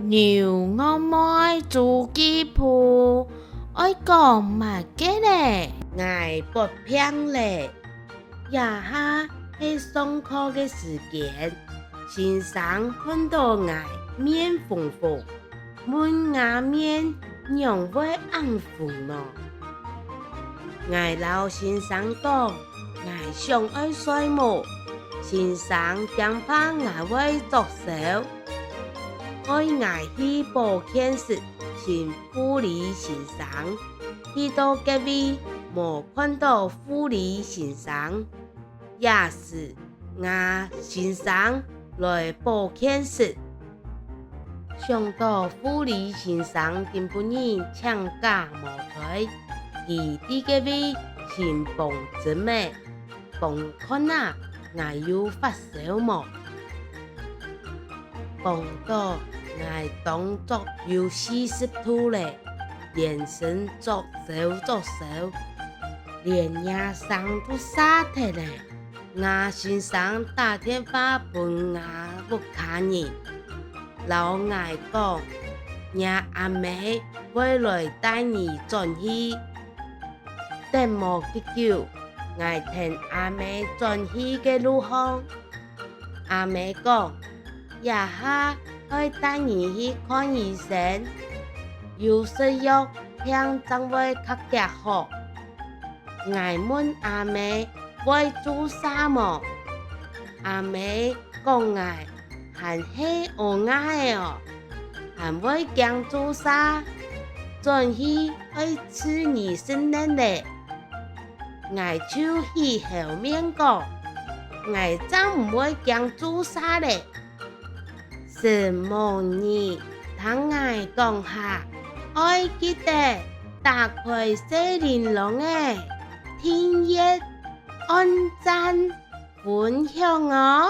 牛我妹煮鸡铺，爱讲嘛嘅咧，爱不平咧。夜下系上课嘅时间，先生看到爱面红红，问牙面让会安抚咯。爱老先生讲，爱上爱睡梦，先生惊怕爱会作手。爱爱去保健室请护理先生，去到隔壁无看到护理先生，也是我先生来保健室，想到护理先生根本人请假无开，伊伫隔壁先帮姊妹帮看啊，我有发烧无？帮到我动作有40度咧，眼神作手，连牙上都沙脱咧。我先生打电话帮我不看人，老我讲，我阿妹会来带你转去。等无几久，我听阿妹转去嘅路上，阿妹讲，夜下可以带你去看医生，有需要听怎会较加好。我问阿妹会做啥么？阿妹讲我还是学爱哦，还会讲做啥？转去会吃你生日嘞。我就去后面讲，我怎唔会讲做啥嘞？什么呢？听我讲下，爱记得打开小铃铛诶，订阅、按赞、分享哦。